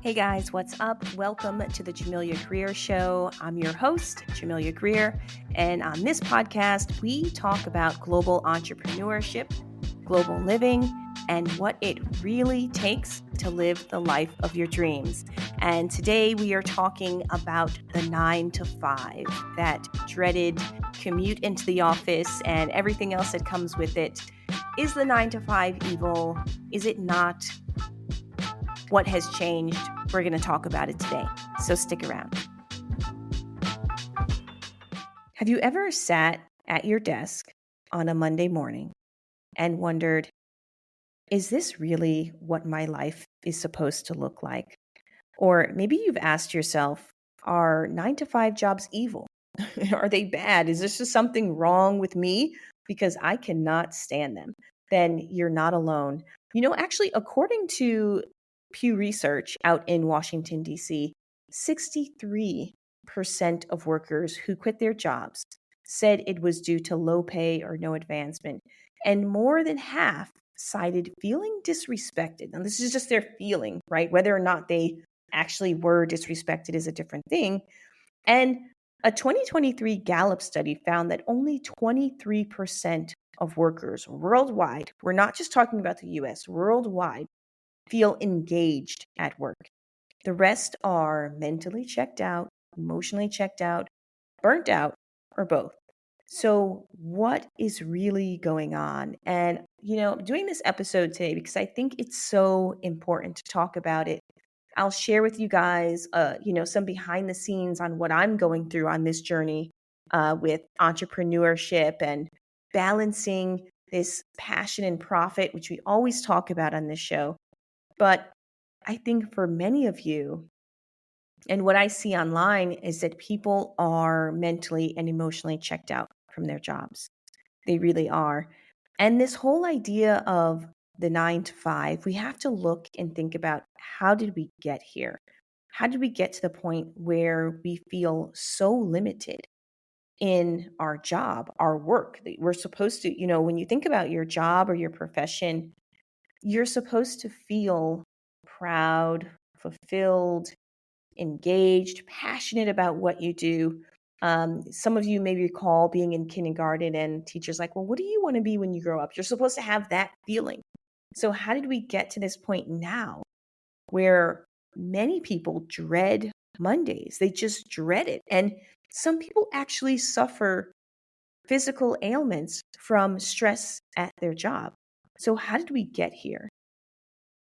Hey guys, what's up? Welcome to the Jamila Grier Show. I'm your host, Jamila Grier, and on this podcast, we talk about global entrepreneurship, global living, and what it really takes to live the life of your dreams. And today we are talking about the 9 to 5, that dreaded commute into the office and everything else that comes with it. Is the 9 to 5 evil? Is it not? What has changed? We're going to talk about it today. So stick around. Have you ever sat at your desk on a Monday morning and wondered, is this really what my life is supposed to look like? Or maybe you've asked yourself, are 9 to 5 jobs evil? Are they bad? Is this just something wrong with me? Because I cannot stand them. Then you're not alone. Actually, according to Pew Research out in Washington, D.C., 63% of workers who quit their jobs said it was due to low pay or no advancement. And more than half cited feeling disrespected. Now, this is just their feeling, right? Whether or not they actually were disrespected is a different thing. And a 2023 Gallup study found that only 23% of workers worldwide, we're not just talking about the US, worldwide, feel engaged at work. The rest are mentally checked out, emotionally checked out, burnt out, or both. So, what is really going on? And, I'm doing this episode today because I think it's so important to talk about it. I'll share with you guys, some behind the scenes on what I'm going through on this journey with entrepreneurship and balancing this passion and profit, which we always talk about on this show. But I think for many of you, and what I see online is that people are mentally and emotionally checked out from their jobs. They really are. And this whole idea of the 9 to 5, we have to look and think about, how did we get here? How did we get to the point where we feel so limited in our job, our work? That we're supposed to, when you think about your job or your profession, you're supposed to feel proud, fulfilled, engaged, passionate about what you do. Some of you may recall being in kindergarten and teachers like, well, what do you want to be when you grow up? You're supposed to have that feeling. So how did we get to this point now where many people dread Mondays? They just dread it. And some people actually suffer physical ailments from stress at their job. So how did we get here?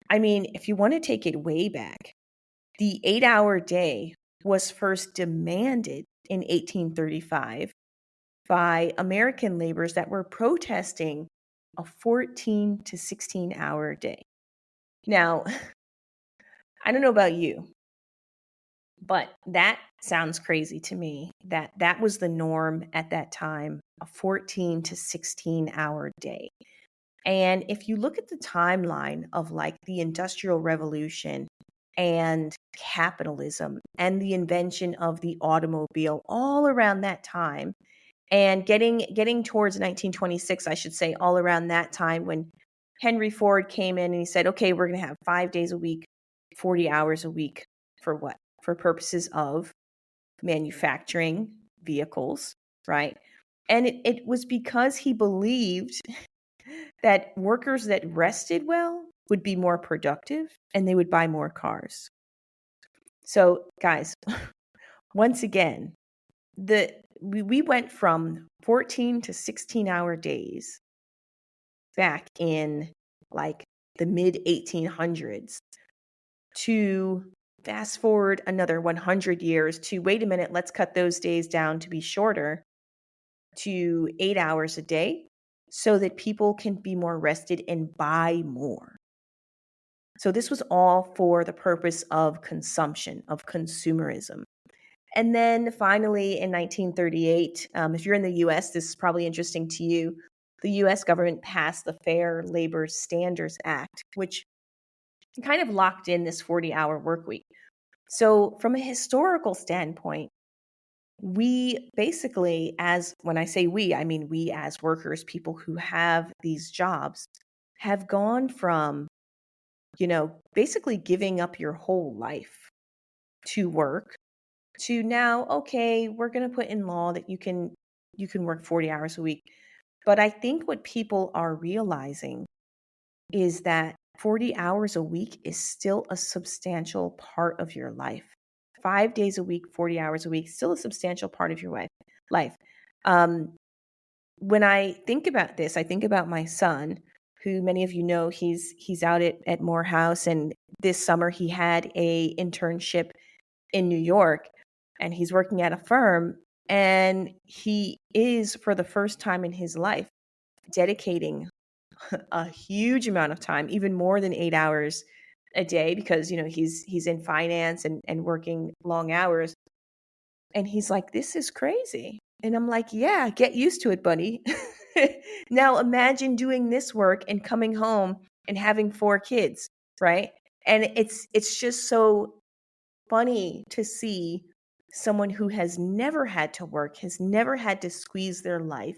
I mean, if you want to take it way back, the 8-hour day was first demanded in 1835 by American laborers that were protesting a 14 to 16-hour day. Now, I don't know about you, but that sounds crazy to me, that was the norm at that time, a 14 to 16-hour day. And if you look at the timeline of like the Industrial Revolution and capitalism and the invention of the automobile all around that time, and getting towards 1926, I should say, all around that time when Henry Ford came in and he said, okay, we're going to have 5 days a week, 40 hours a week. For what? For purposes of manufacturing vehicles, right? And it was because he believed that workers that rested well would be more productive and they would buy more cars. So, guys, once again, we went from 14 to 16-hour days back in like the mid 1800s to fast forward another 100 years to, wait a minute, let's cut those days down to be shorter, to 8 hours a day so that people can be more rested and buy more. So this was all for the purpose of consumption, of consumerism. And then finally in 1938, if you're in the US, this is probably interesting to you, the US government passed the Fair Labor Standards Act, which kind of locked in this 40-hour work week. So from a historical standpoint, we basically, when I say we, I mean we as workers, people who have these jobs, have gone from, basically giving up your whole life to work, to now, okay, we're going to put in law that you can work 40 hours a week. But I think what people are realizing is that 40 hours a week is still a substantial part of your life. 5 days a week, 40 hours a week, still a substantial part of your life. Um, when I think about this, I think about my son, who many of you know, he's out at Morehouse, and this summer he had a internship in New York, and he's working at a firm, and he is, for the first time in his life, dedicating a huge amount of time, even more than 8 hours a day, because he's in finance and working long hours. And he's like, this is crazy. And I'm like, yeah, get used to it, buddy. Now imagine doing this work and coming home and having 4 kids, right? And it's just so funny to see someone who has never had to work, has never had to squeeze their life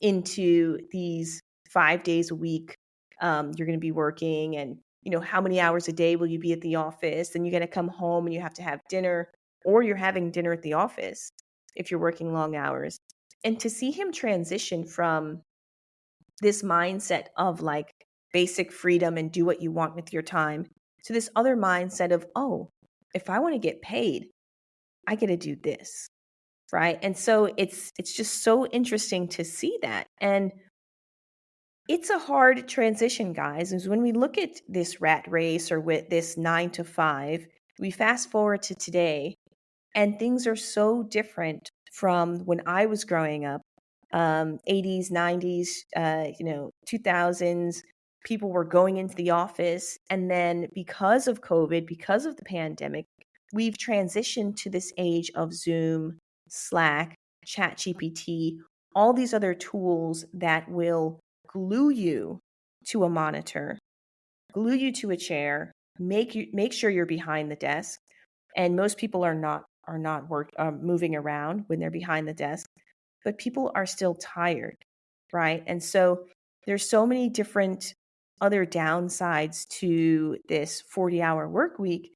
into these 5 days a week. You're going to be working, and how many hours a day will you be at the office? And you're going to come home and you have to have dinner, or you're having dinner at the office if you're working long hours. And to see him transition from this mindset of like basic freedom and do what you want with your time to this other mindset of, oh, if I want to get paid, I get to do this, right? And so it's just so interesting to see that. And it's a hard transition, guys. Is when we look at this rat race or with this 9 to 5, we fast forward to today, and things are so different from when I was growing up. 80s, 90s, 2000s, people were going into the office. And then because of COVID, because of the pandemic, we've transitioned to this age of Zoom, Slack, ChatGPT, all these other tools that will glue you to a monitor, glue you to a chair, make sure you're behind the desk. And most people are not moving around when they're behind the desk, but people are still tired, right? And so there's so many different other downsides to this 40-hour work week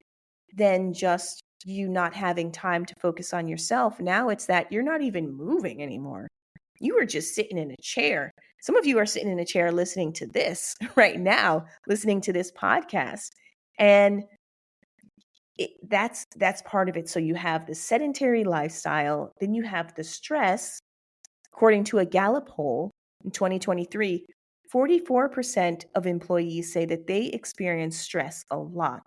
than just you not having time to focus on yourself. Now it's that you're not even moving anymore. You are just sitting in a chair. Some of you are sitting in a chair listening to this right now, listening to this podcast. And that's part of it. So you have the sedentary lifestyle, then you have the stress. According to a Gallup poll in 2023, 44% of employees say that they experience stress a lot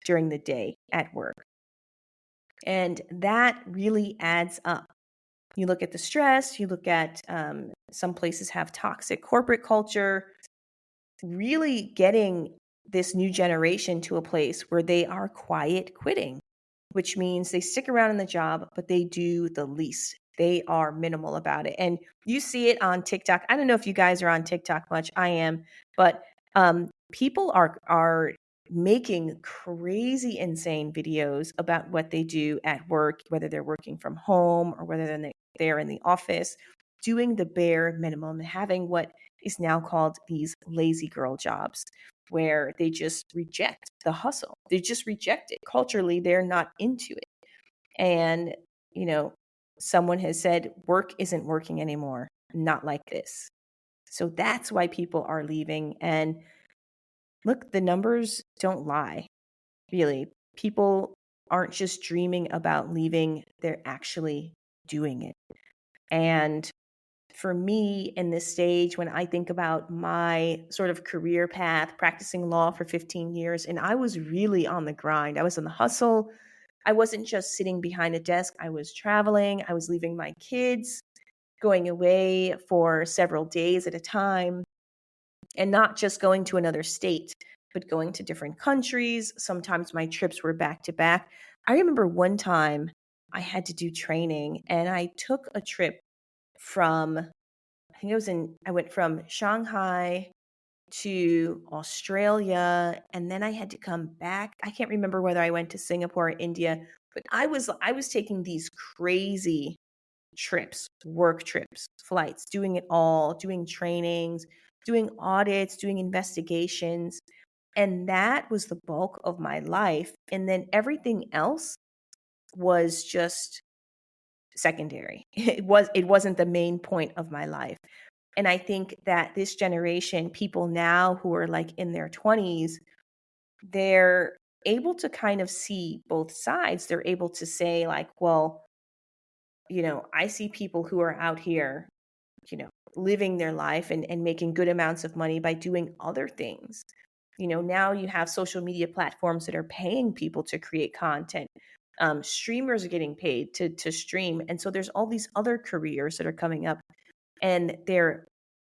during the day at work. And that really adds up. You look at the stress, you look at some places have toxic corporate culture, really getting this new generation to a place where they are quiet quitting, which means they stick around in the job, but they do the least. They are minimal about it. And you see it on TikTok. I don't know if you guys are on TikTok much. I am, but people are making crazy, insane videos about what they do at work, whether they're working from home or whether they're in the office, doing the bare minimum, having what is now called these lazy girl jobs, where they just reject the hustle. They just reject it. Culturally, they're not into it. And, someone has said, work isn't working anymore, not like this. So that's why people are leaving. And look, the numbers don't lie, really. People aren't just dreaming about leaving, they're actually doing it. And for me, in this stage, when I think about my sort of career path, practicing law for 15 years, and I was really on the grind, I was on the hustle. I wasn't just sitting behind a desk. I was traveling. I was leaving my kids, going away for several days at a time, and not just going to another state, but going to different countries. Sometimes my trips were back to back. I remember one time I had to do training, and I took a trip from, I went from Shanghai to Australia, and then I had to come back. I can't remember whether I went to Singapore or India, but I was taking these crazy trips, work trips, flights, doing it all, doing trainings, doing audits, doing investigations. And that was the bulk of my life. And then everything else was just secondary. It wasn't the main point of my life. And I think that this generation, people now who are like in their 20s, they're able to kind of see both sides. They're able to say, like, well, I see people who are out here, living their life and making good amounts of money by doing other things. Now you have social media platforms that are paying people to create content. Streamers are getting paid to stream. And so there's all these other careers that are coming up, and they're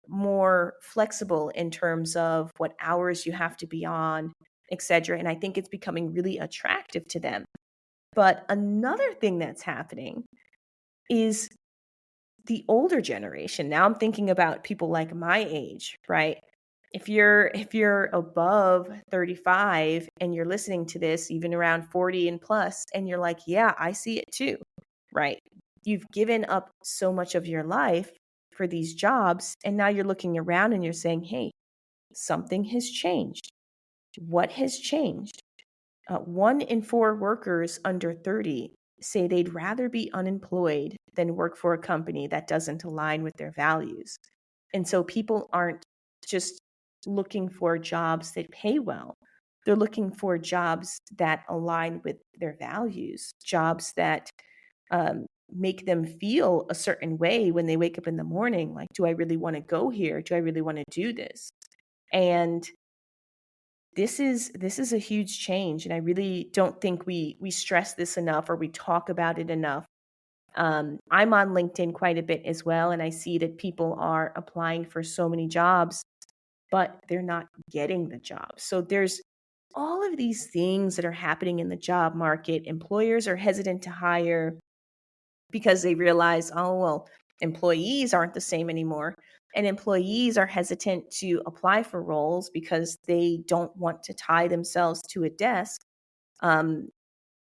more flexible in terms of what hours you have to be on, etc. And I think it's becoming really attractive to them. But another thing that's happening is the older generation. Now I'm thinking about people like my age, right? If you're above 35 and you're listening to this, even around 40 and plus, and you're like, yeah, I see it too, right? You've given up so much of your life for these jobs, and now you're looking around and you're saying, hey, something has changed. What has changed? 1 in 4 workers under 30 say they'd rather be unemployed than work for a company that doesn't align with their values. And so people aren't just looking for jobs that pay well. They're looking for jobs that align with their values, jobs that make them feel a certain way when they wake up in the morning. Like, do I really want to go here? Do I really want to do this? And this is a huge change, and I really don't think we stress this enough or we talk about it enough. I'm on LinkedIn quite a bit as well, and I see that people are applying for so many jobs, but they're not getting the job. So there's all of these things that are happening in the job market. Employers are hesitant to hire because they realize, oh, well, employees aren't the same anymore. And employees are hesitant to apply for roles because they don't want to tie themselves to a desk. Um,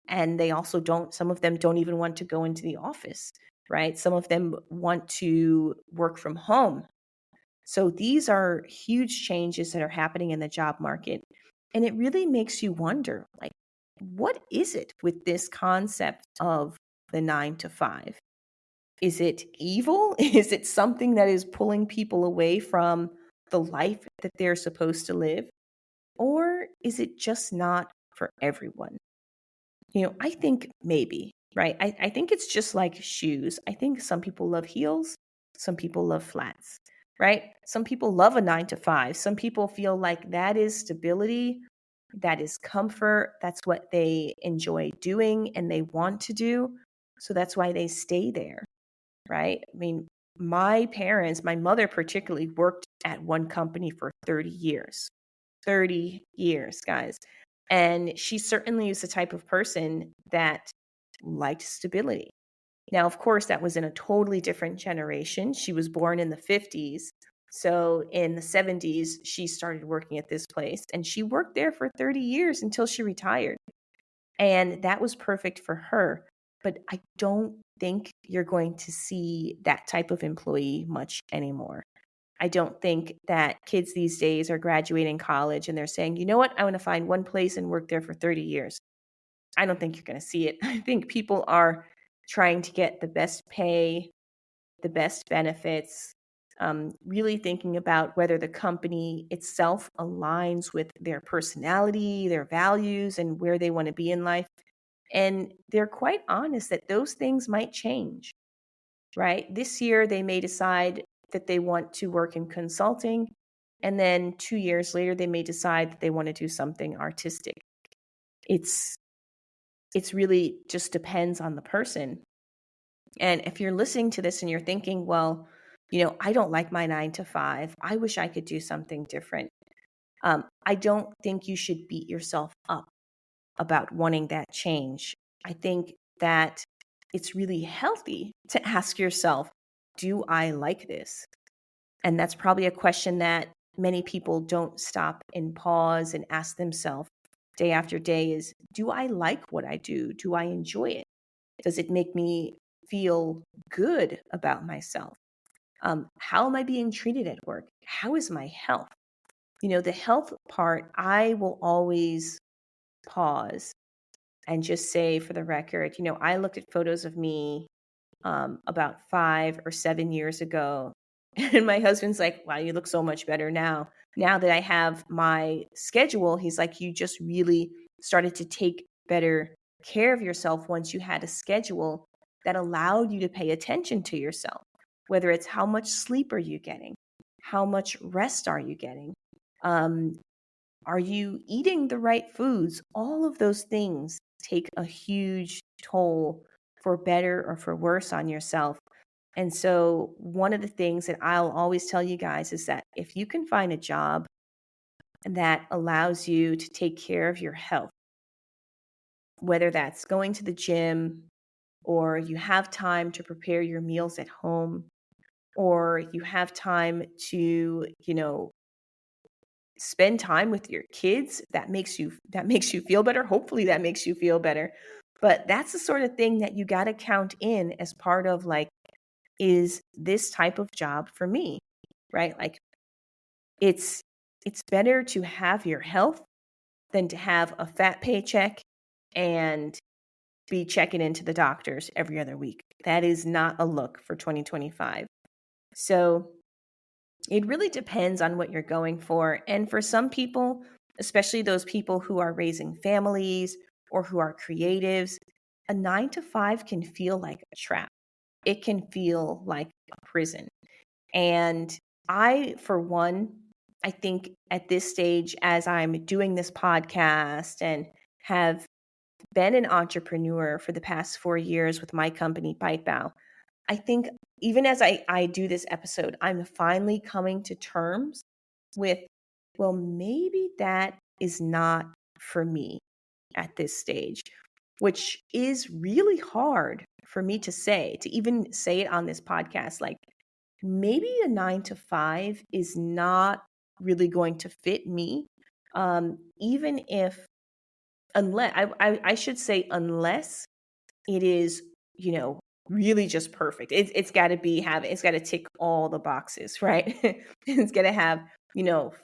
and they also some of them don't even want to go into the office, right? Some of them want to work from home. So these are huge changes that are happening in the job market. And it really makes you wonder, like, what is it with this concept of the 9 to 5? Is it evil? Is it something that is pulling people away from the life that they're supposed to live? Or is it just not for everyone? I think maybe, right? I think it's just like shoes. I think some people love heels, some people love flats, right? Some people love a 9 to 5. Some people feel like that is stability, that is comfort, that's what they enjoy doing and they want to do. So that's why they stay there, right? I mean, my mother particularly, worked at one company for 30 years. 30 years, guys. And she certainly is the type of person that liked stability. Now, of course, that was in a totally different generation. She was born in the 50s. So in the 70s, she started working at this place, and she worked there for 30 years until she retired. And that was perfect for her. But I don't think you're going to see that type of employee much anymore. I don't think that kids these days are graduating college and they're saying, you know what, I want to find one place and work there for 30 years. I don't think you're going to see it. I think people are trying to get the best pay, the best benefits, really thinking about whether the company itself aligns with their personality, their values, and where they want to be in life. And they're quite honest that those things might change, right? This year, they may decide that they want to work in consulting. And then 2 years later, they may decide that they want to do something artistic. It's really just depends on the person. And if you're listening to this and you're thinking, well, I don't like my 9 to 5. I wish I could do something different. I don't think you should beat yourself up about wanting that change. I think that it's really healthy to ask yourself, do I like this? And that's probably a question that many people don't stop and pause and ask themselves day after day is, do I like what I do? Do I enjoy it? Does it make me feel good about myself? How am I being treated at work? How is my health? The health part, I will always pause and just say for the record, I looked at photos of me about 5 or 7 years ago. And my husband's like, wow, you look so much better now. Now that I have my schedule, he's like, you just really started to take better care of yourself once you had a schedule that allowed you to pay attention to yourself, whether it's how much sleep are you getting? How much rest are you getting? Um, are you eating the right foods? All of those things take a huge toll for better or for worse on yourself. And so, one of the things that I'll always tell you guys is that if you can find a job that allows you to take care of your health, whether that's going to the gym, or you have time to prepare your meals at home, or you have time to, spend time with your kids, that makes you feel better. Hopefully that makes you feel better. But that's the sort of thing that you got to count in as part of, like, is this type of job for me? Right? Like, it's better to have your health than to have a fat paycheck and be checking into the doctors every other week. That is not a look for 2025. So it really depends on what you're going for. And for some people, especially those people who are raising families or who are creatives, a 9 to 5 can feel like a trap. It can feel like a prison. And I, for one, I think at this stage, as I'm doing this podcast and have been an entrepreneur for the past 4 years with my company, Bite Bow, I think even as I do this episode, I'm finally coming to terms with, well, maybe that is not for me at this stage, which is really hard for me to even say it on this podcast. Like, maybe a 9 to 5 is not really going to fit me. Even if, unless, I should say, unless it is, really just perfect. It's got to it's got to tick all the boxes, right? It's got to have,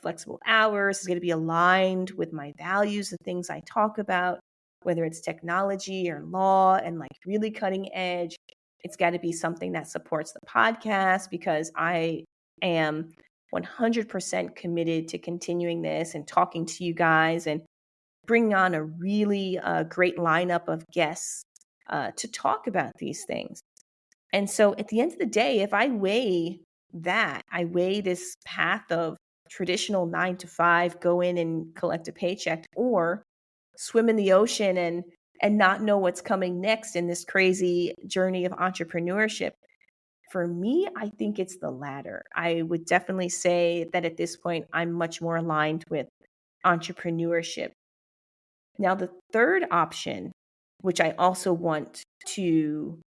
flexible hours. It's going to be aligned with my values, the things I talk about, whether it's technology or law and, like, really cutting edge. It's got to be something that supports the podcast, because I am 100% committed to continuing this and talking to you guys and bringing on a really great lineup of guests to talk about these things. And so at the end of the day, if I weigh this path of traditional 9 to 5, go in and collect a paycheck, or swim in the ocean and not know what's coming next in this crazy journey of entrepreneurship. For me, I think it's the latter. I would definitely say that at this point, I'm much more aligned with entrepreneurship. Now, the third option, which I also want to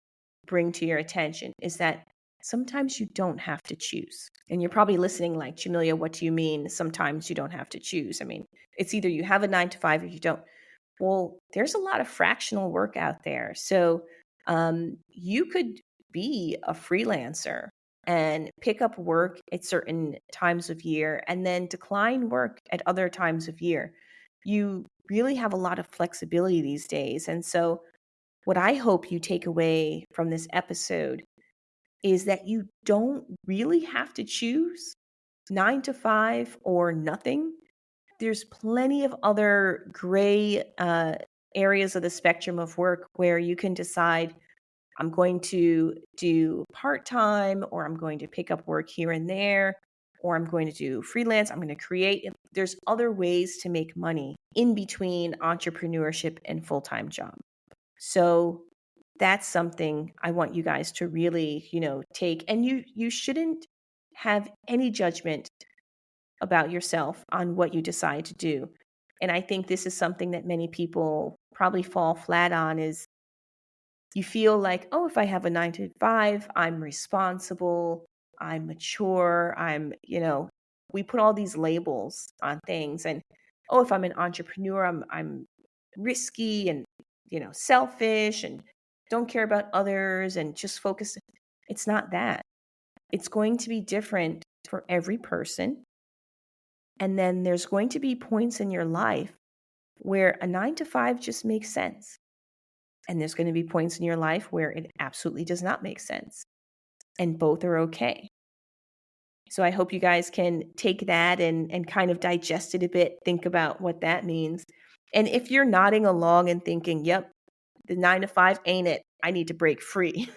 bring to your attention, is that sometimes you don't have to choose. And you're probably listening like, Jamila, what do you mean sometimes you don't have to choose? I mean, it's either you have a 9 to 5 or you don't. Well, there's a lot of fractional work out there. So you could be a freelancer and pick up work at certain times of year and then decline work at other times of year. You really have a lot of flexibility these days. And so, what I hope you take away from this episode is that you don't really have to choose 9 to 5 or nothing. There's plenty of other gray areas of the spectrum of work where you can decide, I'm going to do part time, or I'm going to pick up work here and there, or I'm going to do freelance. I'm going to create. There's other ways to make money in between entrepreneurship and full time job. So that's something I want you guys to really, take. And you shouldn't have any judgment about yourself on what you decide to do. And I think this is something that many people probably fall flat on, is you feel like, oh, if I have a 9 to 5, I'm responsible, I'm mature, we put all these labels on things. And, oh, if I'm an entrepreneur, I'm risky and, selfish and don't care about others and just focus. It's not that. It's going to be different for every person. And then there's going to be points in your life where a 9 to 5 just makes sense. And there's going to be points in your life where it absolutely does not make sense. And both are okay. So I hope you guys can take that and kind of digest it a bit, think about what that means. And if you're nodding along and thinking, yep, the 9 to 5 ain't it, I need to break free.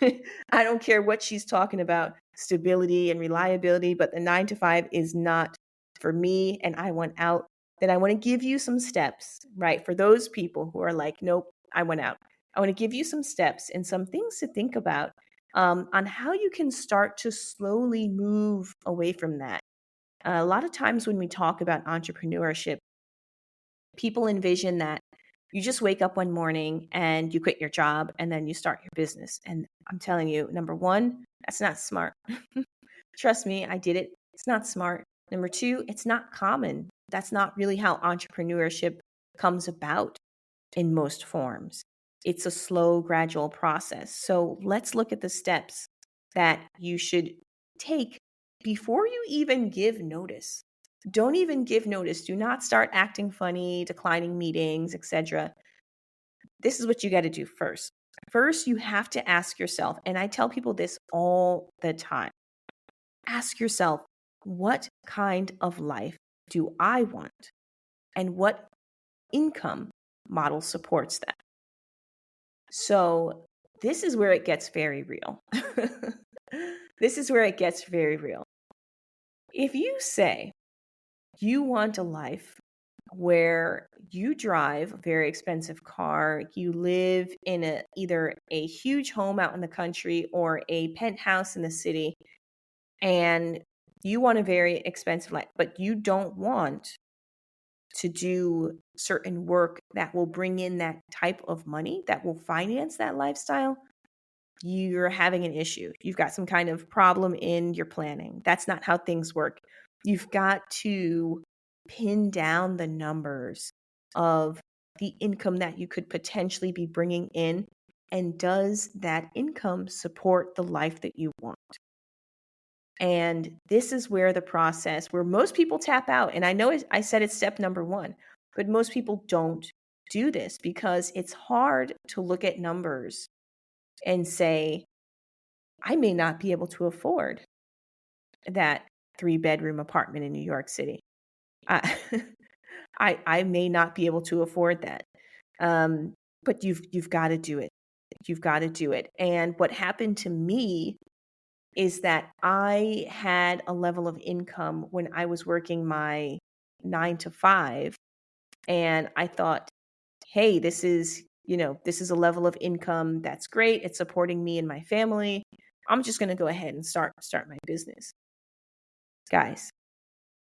I don't care what she's talking about, stability and reliability, but the 9 to 5 is not for me and I want out. Then I want to give you some steps, right? For those people who are like, nope, I want out. I want to give you some steps and some things to think about on how you can start to slowly move away from that. A lot of times when we talk about entrepreneurship, people envision that you just wake up one morning and you quit your job and then you start your business. And I'm telling you, number one, that's not smart. Trust me, I did it. It's not smart. Number two, it's not common. That's not really how entrepreneurship comes about in most forms. It's a slow, gradual process. So let's look at the steps that you should take before you even give notice. Don't even give notice. Do not start acting funny, declining meetings, etc. This is what you got to do first. First, you have to ask yourself, and I tell people this all the time. Ask yourself, what kind of life do I want? And what income model supports that? So this is where it gets very real. This is where it gets very real. If you say you want a life where you drive a very expensive car, you live in either a huge home out in the country or a penthouse in the city, and you want a very expensive life, but you don't want to do certain work that will bring in that type of money that will finance that lifestyle, you're having an issue. You've got some kind of problem in your planning. That's not how things work. You've got to pin down the numbers of the income that you could potentially be bringing in. And does that income support the life that you want? And this is where the process, where most people tap out. And I know I said it's step number one, but most people don't do this because it's hard to look at numbers and say, I may not be able to afford that 3-bedroom apartment in New York City. I, I may not be able to afford that. But you've got to do it. You've got to do it. And what happened to me is that I had a level of income when I was working my 9 to 5, and I thought, hey, this is a level of income that's great. It's supporting me and my family. I'm just going to go ahead and start my business. Guys,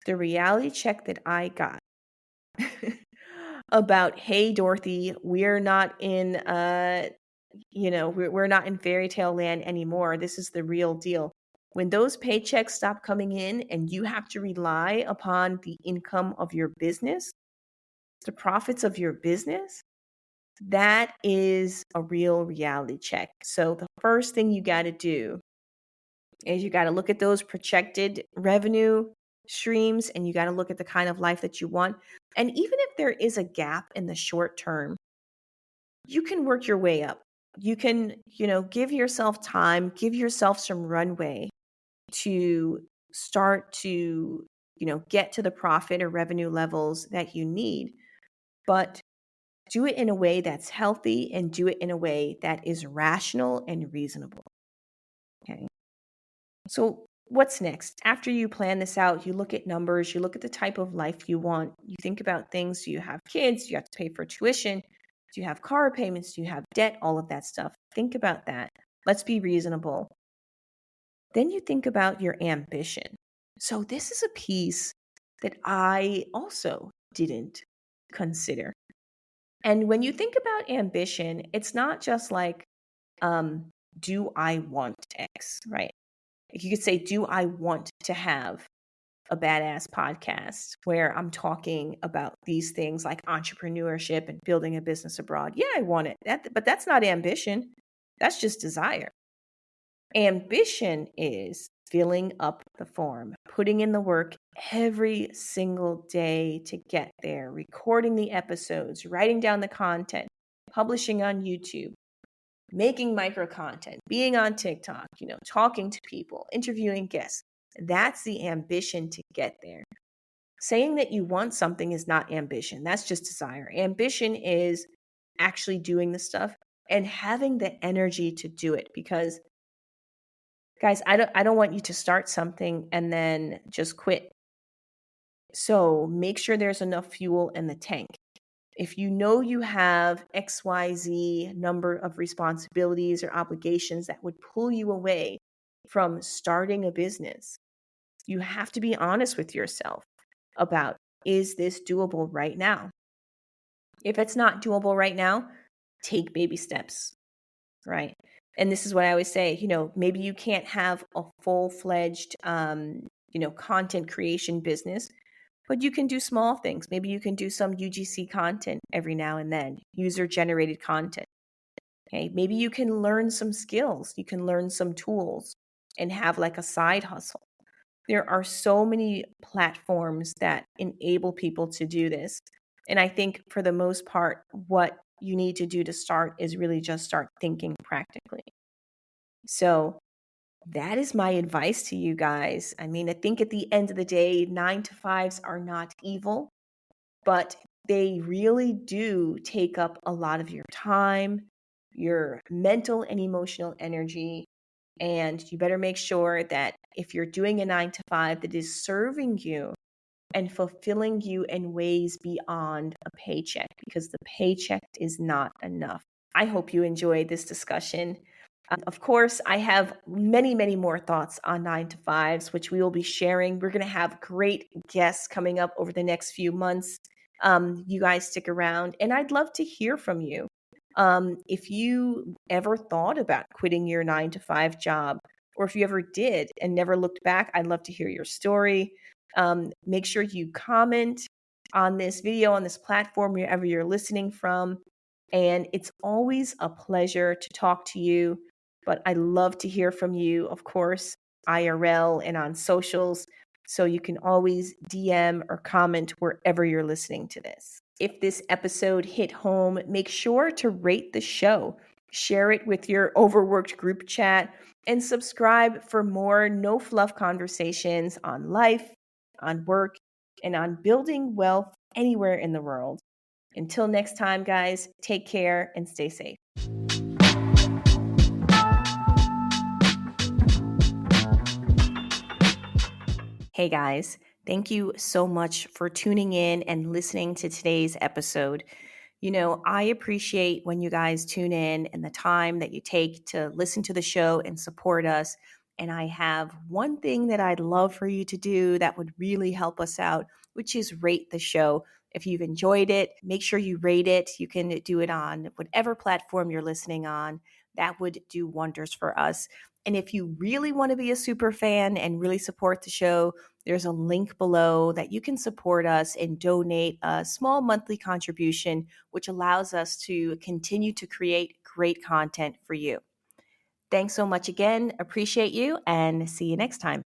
the reality check that I got about, hey, Dorothy, we're not in we're not in fairy tale land anymore. This is the real deal. When those paychecks stop coming in and you have to rely upon the income of your business, the profits of your business, that is a real reality check. So the first thing you got to do is you got to look at those projected revenue streams and you got to look at the kind of life that you want. And even if there is a gap in the short term, you can work your way up. You can, give yourself time, give yourself some runway to start to, get to the profit or revenue levels that you need. But do it in a way that's healthy and do it in a way that is rational and reasonable. Okay. So what's next? After you plan this out, you look at numbers, you look at the type of life you want, you think about things. Do you have kids? Do you have to pay for tuition? Do you have car payments? Do you have debt? All of that stuff. Think about that. Let's be reasonable. Then you think about your ambition. So this is a piece that I also didn't consider. And when you think about ambition, it's not just like, do I want X, right? You could say, do I want to have a badass podcast where I'm talking about these things like entrepreneurship and building a business abroad? Yeah, I want it. But that's not ambition. That's just desire. Ambition is, filling up the form, putting in the work every single day to get there, recording the episodes, writing down the content, publishing on YouTube, making micro content, being on TikTok, talking to people, interviewing guests. That's the ambition to get there. Saying that you want something is not ambition. That's just desire. Ambition is actually doing the stuff and having the energy to do it, because guys, I don't want you to start something and then just quit. So make sure there's enough fuel in the tank. If you know you have XYZ number of responsibilities or obligations that would pull you away from starting a business, you have to be honest with yourself about, is this doable right now? If it's not doable right now, take baby steps, right? And this is what I always say, maybe you can't have a full-fledged, content creation business, but you can do small things. Maybe you can do some UGC content every now and then, user-generated content. Okay, maybe you can learn some skills. You can learn some tools and have like a side hustle. There are so many platforms that enable people to do this. And I think for the most part, what you need to do to start is really just start thinking practically. So that is my advice to you guys. I mean, I think at the end of the day, 9 to 5s are not evil, but they really do take up a lot of your time, your mental and emotional energy. And you better make sure that if you're doing a 9 to 5 that is serving you and fulfilling you in ways beyond a paycheck, because the paycheck is not enough. I hope you enjoyed this discussion. Of course, I have many, many more thoughts on 9 to 5s, which we will be sharing. We're going to have great guests coming up over the next few months. You guys stick around, and I'd love to hear from you. If you ever thought about quitting your 9 to 5 job, or if you ever did and never looked back, I'd love to hear your story. Make sure you comment on this video, on this platform, wherever you're listening from. And it's always a pleasure to talk to you, but I love to hear from you, of course, IRL and on socials. So you can always DM or comment wherever you're listening to this. If this episode hit home, make sure to rate the show, share it with your overworked group chat, and subscribe for more no fluff conversations on life, on work, and on building wealth anywhere in the world. Until next time, guys, take care and stay safe. Hey guys, thank you so much for tuning in and listening to today's episode. I appreciate when you guys tune in and the time that you take to listen to the show and support us. And I have one thing that I'd love for you to do that would really help us out, which is rate the show. If you've enjoyed it, make sure you rate it. You can do it on whatever platform you're listening on. That would do wonders for us. And if you really want to be a super fan and really support the show, there's a link below that you can support us and donate a small monthly contribution, which allows us to continue to create great content for you. Thanks so much again. Appreciate you, and see you next time.